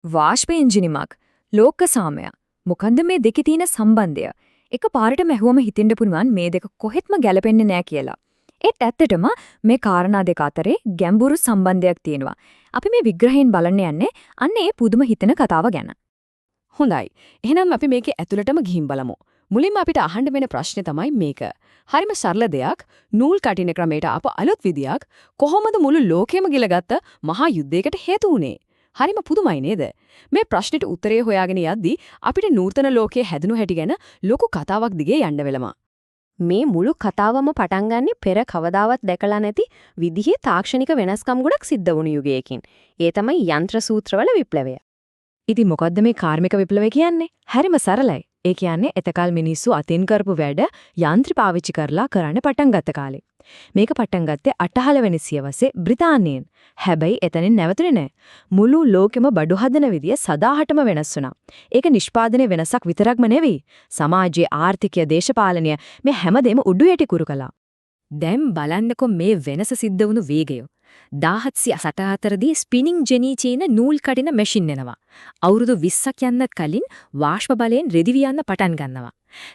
වාෂ්ප එන්ජිනිමක් ලෝක සාමය මොකන්ද මේ දෙකේ තියෙන සම්බන්ධය? එක පාරටම ඇහුවම හිතෙන්න පුළුවන් මේ දෙක කොහෙත්ම ගැලපෙන්නේ නැහැ කියලා. ඒත් ඇත්තටම මේ කාරණා දෙක අතරේ ගැඹුරු සම්බන්ධයක් තියෙනවා. අපි මේ විග්‍රහයෙන් බලන්න යන්නේ අන්න ඒ පුදුම හිතෙන කතාව ගැන. හොඳයි. එහෙනම් අපි මේකේ ඇතුළටම ගිහින් බලමු. මුලින්ම අපිට අහන්න වෙන ප්‍රශ්නේ තමයි මේක. හරිම සරල දෙයක්, නූල් කටින ක්‍රමයට අප අලුත් විදියක් කොහොමද මුළු ලෝකෙම ගිලගත්ත මහා යුද්ධයකට හේතු වුනේ? හරිම පුදුමයි නේද? මේ ප්‍රශ්නෙට උත්තරය හොයාගෙන යද්දී අපිට නූතන ලෝකයේ හැදුණු හැටි ගැන ලොකු කතාවක් දිගේ යන්න වෙලමා. මේ මුළු කතාවම පටන් ගන්නේ පෙර කවදාවත් දැකලා නැති විදිහේ තාක්ෂණික වෙනස්කම් ගොඩක් සිද්ධ වුණු යුගයකින්. ඒ තමයි යන්ත්‍ර සූත්‍රවල විප්ලවය. ඉතින් මොකද්ද මේ කාර්මික විප්ලවය කියන්නේ? හරිම සරලයි. ඒ කියන්නේ එතකල් මිනිස්සු අතින් කරපු වැඩ යන්ත්‍ර පාවිච්චි කරලා කරන්න පටන් ගත්ත කාලේ. මේක පටන් ගත්තේ 18 වෙනි සියවසේ බ්‍රිතාන්‍යයෙන්. හැබැයි එතනින් නැවතුනේ නැහැ. මුළු ලෝකෙම බඩු හදන විදිය සදාහටම වෙනස් වුණා. ඒක නිෂ්පාදනයේ වෙනසක් විතරක්ම නෙවෙයි. සමාජයේ ආර්ථිකය, දේශපාලනය මේ හැමදේම උඩු යටි කුරු කළා. දැන් බලන්නකො මේ වෙනස සිද්ධ වුණු වේගය. 1764 දී ස්පිනිං ජෙනී චීන නූල් කඩින මැෂින් එනවා. අවුරුදු 20ක් යන්නත් කලින් වාෂ්ප බලයෙන් රෙදි වියන්න පටන් ගන්නවා.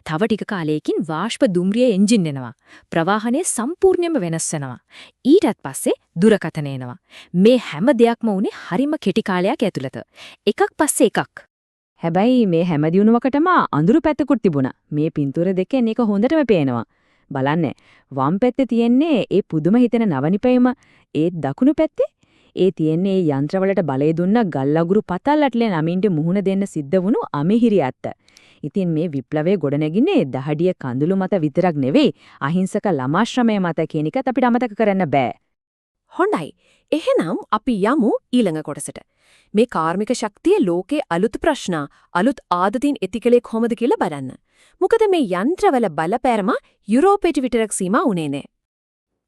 තව ටික කාලයකින් වාෂ්ප දුම්රිය එන්ජින් එනවා. ප්‍රවාහනය සම්පූර්ණයෙන්ම වෙනස් වෙනවා. ඊටත් පස්සේ දුරකථන එනවා. මේ හැම දෙයක්ම උනේ හරිම කෙටි කාලයක් ඇතුළත. එකක් පස්සේ එකක්. හැබැයි මේ හැම දිනුවකටම අඳුරු පැත්තකුත් තිබුණා. මේ පින්තූර දෙකෙන් එක හොඳටම පේනවා. බලන්න වම් පැත්තේ තියෙන්නේ ඒ පුදුම හිතෙන නවනිපැයම, ඒ දකුණු පැත්තේ ඒ තියෙන්නේ යන්ත්‍රවලට බලය දුන්න ගල්අගුරු පතල්ලටලේ නමින්ට මුහුණ දෙන්න සිද්ධ වුණු අමිහිරි ඇත්ත. ඉතින් මේ විප්ලවයේ ගොඩනැගින්නේ දහඩිය කඳුළු මත විතරක් නෙවෙයි, අහිංසක ළමා ශ්‍රමය මත කියන එකත් අපිට අමතක කරන්න බෑ. හොඳයි. එහෙනම් අපි යමු ඊළඟ කොටසට. මේ කාර්මික ශක්තිය ලෝකේ අලුත් ප්‍රශ්න, අලුත් ආදතින් ඇතිකලේ කොහොමද කියලා බලන්න. මොකද මේ යන්ත්‍රවල බලපෑම යුරෝපයට විතරක් සීමා වුණේ නෑ.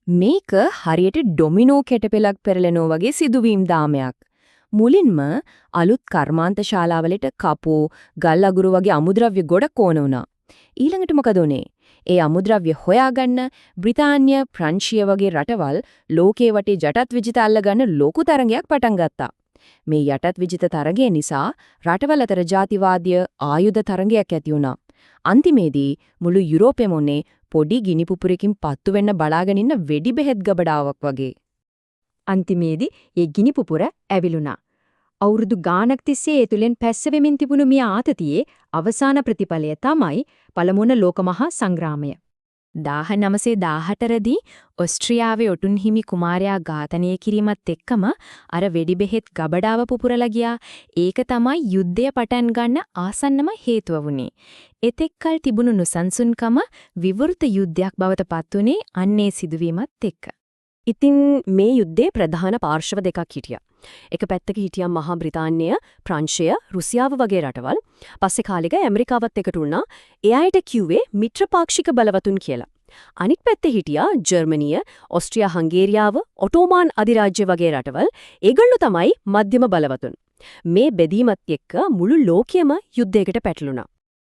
මේක හරියට ඩොමිනෝ කැටපෙලක් පෙරලෙනෝ වගේ සිදුවීම් දාමයක්. මුලින්ම අලුත් කර්මාන්ත ශාලාවලට කපෝ, ගල් අගුරු වගේ අමුද්‍රව්‍ය ගොඩක් ඕන වුණා. ඊළඟට මොකද උනේ? ඒ අමුද්‍රව්‍ය හොයාගන්න බ්‍රිතාන්‍ය, ප්‍රංශිය වගේ රටවල් ලෝකේ වටේ ජටත් විජිත අල්ලගන්න ලොකු තරගයක් පටන් ගත්තා. මේ යටත් විජිත තරගය නිසා රටවල් අතර ජාතිවාදීය ආයුධ තරගයක් ඇති වුණා. අන්තිමේදී මුළු යුරෝපෙම උනේ පොඩි ගිනි පුපුරකින් පත්තු වෙන්න බලාගෙන ඉන්න වෙඩි බෙහෙත් ගබඩාවක් වගේ. අන්තිමේදී ඒ ගිනි පුපුර ඇවිලුණා. අවුරුදු ගාණක් තිස්සේ ඒ තුලින් පැස්ස වෙමින් තිබුණු මේ ආතතියේ අවසාන ප්‍රතිඵලය තමයි පළමුවන ලෝක මහා සංග්‍රාමය. 1914 දී ඕස්ට්‍රියාවේ ඔටුන් හිමි කුමාරයා ඝාතනය කිරීමත් එක්කම අර වෙඩි බෙහෙත් ගබඩාව පුපුරලා ගියා. ඒක තමයි යුද්ධය පටන් ගන්න ආසන්නම හේතුව වුනේ. එතෙක්කල් තිබුණු නුසන්සුන්කම විවෘත යුද්ධයක් බවට පත්ුනේ අන්නේ සිදුවීමත් එක්ක. ඉතින් මේ යුද්ධයේ ප්‍රධාන පාර්ශව දෙකක් හිටියා. එක පැත්තක හිටියා මහා බ්‍රිතාන්‍යය, ප්‍රංශය, රුසියාව වගේ රටවල්. පස්සේ කාලෙක ඇමරිකාවත් එකට වුණා. එයාට කිව්වේ මිත්‍රපාක්ෂික බලවතුන් කියලා. අනිත් පැත්තේ හිටියා ජර්මනිය, ඕස්ට්‍රියා හංගේරියාව, ඔටෝමාන් අධිරාජ්‍ය වගේ රටවල්. ඒගොල්ලෝ තමයි මධ්‍යම බලවතුන්. මේ බෙදීමත් එක්ක මුළු ලෝකෙම යුද්ධයකට පැටළුණා.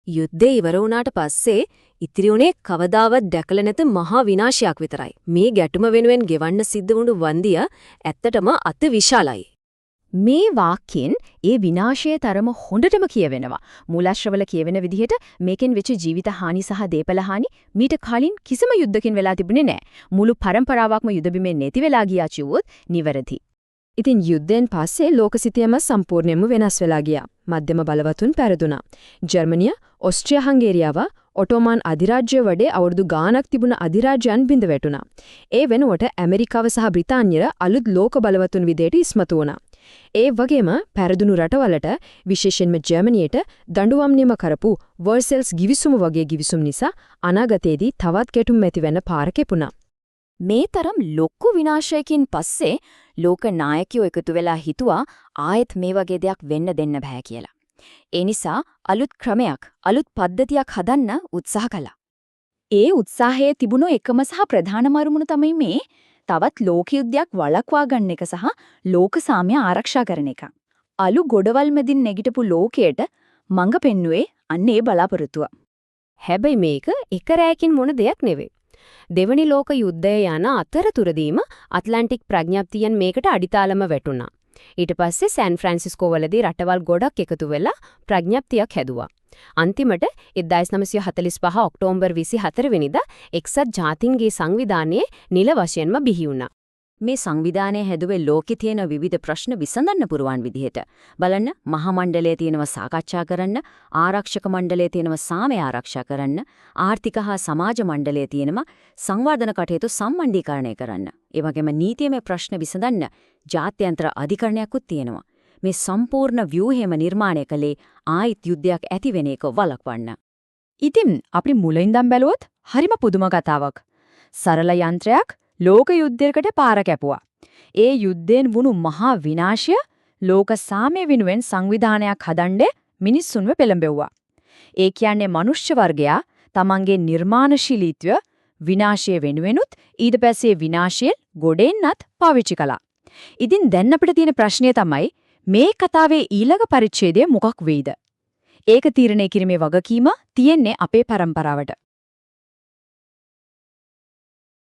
යුද්ධය ඉවර වුණාට පස්සේ ඉතිරි උනේ කවදාවත් දැකලා නැත මහා විනාශයක් විතරයි. මේ ගැටුම වෙනුවෙන් ගෙවන්න සිද්ධ වුණු වන්දිය ඇත්තටම අත විශාලයි. මේ වාක්‍යයෙන් ඒ විනාශයේ තරම හොඳටම කියවෙනවා. මූලාශ්‍රවල කියවෙන විදිහට මේකෙන් වෙච්ච ජීවිත හානි සහ දේපල හානි මීට කලින් කිසිම යුද්ධකින් වෙලා තිබුණේ නැහැ. මුළු පරම්පරාවක්ම යුද බිමේ නැති වෙලා ගියා කිව්වොත් නිවැරදි. ඉතින් යුද්ධයෙන් පස්සේ ලෝකසිතියම සම්පූර්ණයෙන්ම වෙනස් වෙලා ගියා. මධ්‍යම බලවතුන් පෙරදුනා. ජර්මනිය, ඕස්ට්‍රියා හංගේරියාව, ඔටෝමාන් අධිරාජ්‍ය වඩේ අවුරුදු ගාණක් තිබුණ අධිරාජ්‍යයන් බිඳ වැටුණා. ඒ වෙනුවට ඇමරිකාව සහ බ්‍රිතාන්‍යය අලුත් ලෝක බලවතුන් විදියට ඉස්මතු වුණා. ඒ වගේම පෙරදුණු රටවලට විශේෂයෙන්ම ජර්මනියට දඬුවම් නියම කරපු වර්සෙල්ස් ගිවිසුම වගේ ගිවිසුම් නිසා අනාගතයේදී තවත් ගැටුම් ඇති වෙන පාර කෙපුණා. මේ තරම් ලොකු විනාශයකින් පස්සේ ලෝක නායකයෝ එකතු වෙලා හිතුවා ආයෙත් මේ වගේ දෙයක් වෙන්න දෙන්න බෑ කියලා. ඒ නිසා අලුත් ක්‍රමයක්, අලුත් පද්ධතියක් හදන්න උත්සාහ කළා. ඒ උත්සාහයේ තිබුණු එකම සහ ප්‍රධානම අරමුණ තමයි මේ තවත් ලෝක යුද්ධයක් වළක්වා ගන්න එක සහ ලෝක සාමය ආරක්ෂා කරන එක. අලු ගොඩවල් මැදින් නැගිටපු ලෝකයට මඟ පෙන්නුවේ අන්න ඒ බලාපොරොත්තුව. හැබැයි මේක එක රැයකින් මොන දෙයක් නෙවෙයි. දෙවනි ලෝක යුද්ධය යන අතරතුරදීම ඇට්ලැන්ටික් ප්‍රඥප්තියන් මේකට අඩිතාලම වැටුණා. ඊට පස්සේ සෑන් ෆ්‍රැන්සිස්කෝ වලදී රටවල් ගොඩක් එකතු වෙලා ප්‍රඥප්තියක් හැදුවා. අන්තිමට 1945 ඔක්තෝබර් 24 වෙනිදා එක්සත් ජාතීන්ගේ සංවිධානයේ නිල වශයෙන්ම බිහි වුණා. මේ සංවිධානය හැදුවේ ලෝකේ තියෙන විවිධ ප්‍රශ්න විසඳන්න පුරුවන් විදිහට. බලන්න මහා මණ්ඩලයේ තියෙනව සාකච්ඡා කරන්න, ආරක්ෂක මණ්ඩලයේ තියෙනව සාමය ආරක්ෂා කරන්න, ආර්ථික හා සමාජ මණ්ඩලයේ තියෙනව සංවර්ධන කටයුතු සම්මණ්ඩීකරණය කරන්න. ඒ වගේම නීතියමය ප්‍රශ්න විසඳන්න ජාත්‍යන්තර අධිකරණයක්ත් තියෙනවා. මේ සම්පූර්ණ ව්‍යුහයම නිර්මාණය කළේ ආයිත් යුද්ධයක් ඇති වෙන එක වළක්වන්න. ඉතින් අපි මුලින්දන් බැලුවොත් හරිම පුදුම කතාවක්. සරල යන්ත්‍රයක් ලෝක යුද්ධයකට පාර කැපුවා. ඒ යුද්ධයෙන් වුණු මහා විනාශය ලෝක සාමය වෙනුවෙන් සංවිධානයක් හදන්නේ මිනිස්සුන්ව පෙළඹෙව්වා. ඒ කියන්නේ මනුෂ්‍ය වර්ගයා තමන්ගේ නිර්මාණශීලීත්වය විනාශය වෙනුවෙනුත් ඊට පස්සේ විනාශයෙන් ගොඩෙන්නත් පාවිච්චි කළා. ඉතින් දැන් අපිට තියෙන ප්‍රශ්නය තමයි මේ කතාවේ ඊළඟ පරිච්ඡේදය මොකක් වෙයිද? ඒක තීරණය කිරීමේ වගකීම තියෙන්නේ අපේ પરම්පරාවට.